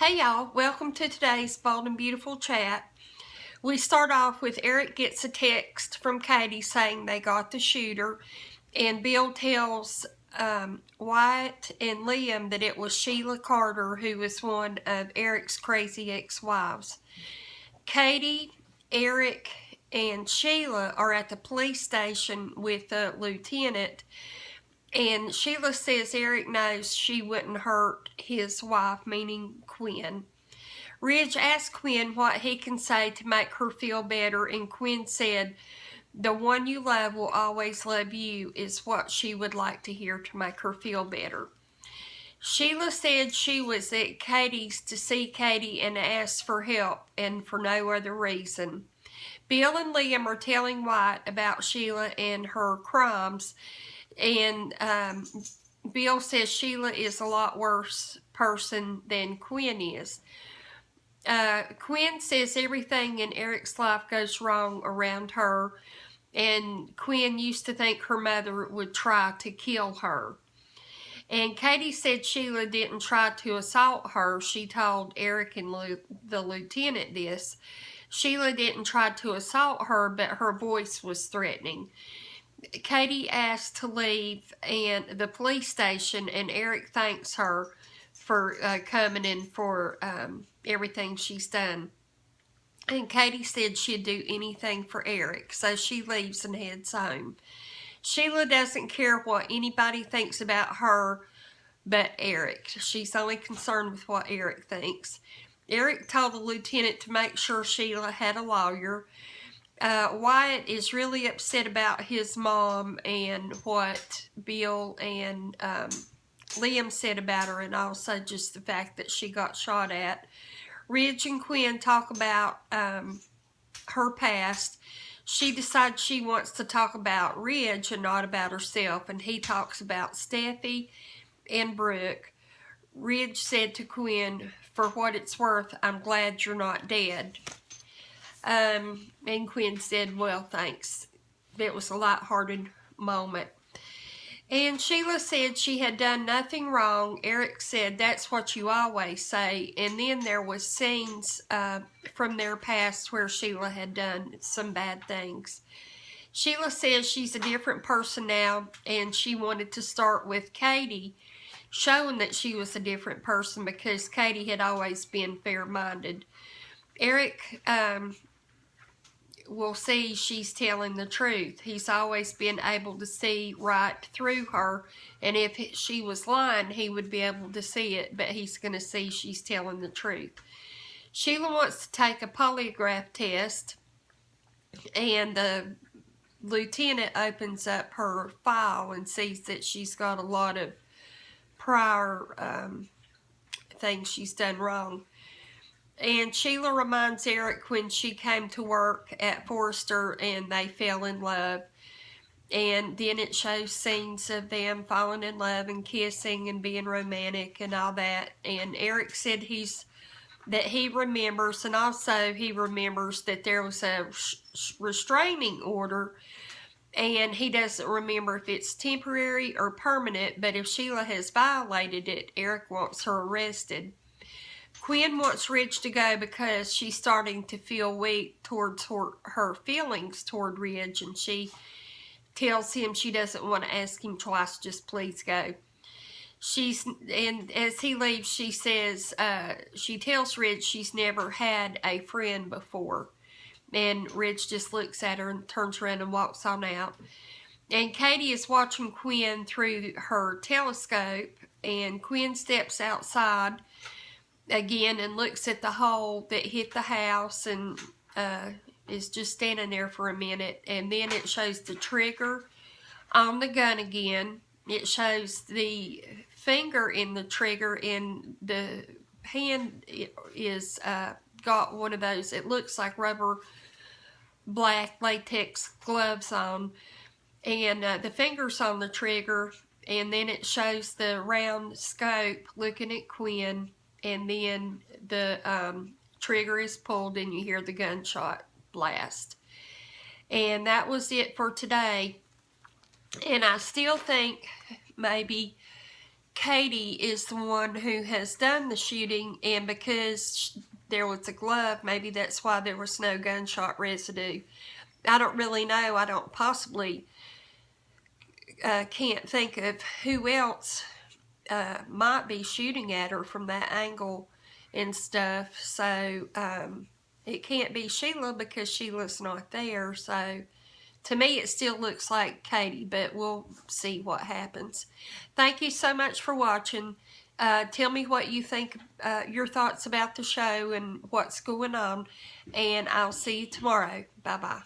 Hey y'all, welcome to today's Bold and Beautiful chat. We start off with Eric gets a text from Katie saying they got the shooter, and Bill tells Wyatt and Liam that it was Sheila Carter, who was one of Eric's crazy ex-wives. Katie, Eric, and Sheila are at the police station with the lieutenant, and Sheila says Eric knows she wouldn't hurt his wife, meaning Quinn. Ridge asked Quinn what he can say to make her feel better, and Quinn said, "The one you love will always love you," is what she would like to hear to make her feel better. Sheila said she was at Katie's to see Katie and ask for help, and for no other reason. Bill and Liam are telling White about Sheila and her crimes, and Bill says Sheila is a lot worse person than Quinn is. Quinn says everything in Eric's life goes wrong around her, and Quinn used to think her mother would try to kill her. And Katie said Sheila didn't try to assault her. She told Eric and the lieutenant this. Sheila didn't try to assault her, but her voice was threatening. Katie asked to leave the police station, and Eric thanks her for coming and for everything she's done. And Katie said she'd do anything for Eric, so she leaves and heads home. Sheila doesn't care what anybody thinks about her but Eric. She's only concerned with what Eric thinks. Eric told the lieutenant to make sure Sheila had a lawyer. Wyatt is really upset about his mom and what Bill and Liam said about her, and also just the fact that she got shot at. Ridge and Quinn talk about her past. She decides she wants to talk about Ridge and not about herself, and he talks about Steffi and Brooke. Ridge said to Quinn, "For what it's worth, I'm glad you're not dead." And Quinn said, "Well, thanks." It was a lighthearted moment. And Sheila said she had done nothing wrong. Eric said, "That's what you always say." And then there was scenes from their past where Sheila had done some bad things. Sheila says she's a different person now, and she wanted to start with Katie, showing that she was a different person because Katie had always been fair-minded. Eric will see she's telling the truth. He's always been able to see right through her, and if she was lying, he would be able to see it, but he's going to see she's telling the truth. Sheila wants to take a polygraph test, and the lieutenant opens up her file and sees that she's got a lot of prior things she's done wrong. And Sheila reminds Eric when she came to work at Forrester and they fell in love. And then it shows scenes of them falling in love and kissing and being romantic and all that. And Eric said that he remembers, and also he remembers that there was a restraining order, and he doesn't remember if it's temporary or permanent, but if Sheila has violated it, Eric wants her arrested. Quinn wants Ridge to go because she's starting to feel weak towards her feelings toward Ridge, and she tells him she doesn't want to ask him twice, just please go. And as he leaves, she says, she tells Ridge she's never had a friend before. And Ridge just looks at her and turns around and walks on out. And Katie is watching Quinn through her telescope, and Quinn steps outside again and looks at the hole that hit the house, and is just standing there for a minute. And then it shows the trigger on the gun again. It shows the finger in the trigger, and the hand is got one of those, it looks like rubber black latex gloves on, and the finger's on the trigger. And then it shows the round scope looking at Quinn, and then the trigger is pulled and you hear the gunshot blast. And that was it for today. And I still think maybe Katie is the one who has done the shooting, and because there was a glove, maybe that's why there was no gunshot residue. I don't really know. I don't possibly can't think of who else might be shooting at her from that angle and stuff. So it can't be Sheila because Sheila's not there. So to me, it still looks like Katie, but we'll see what happens. Thank you so much for watching. Tell me what you think, your thoughts about the show and what's going on, and I'll see you tomorrow. Bye-bye.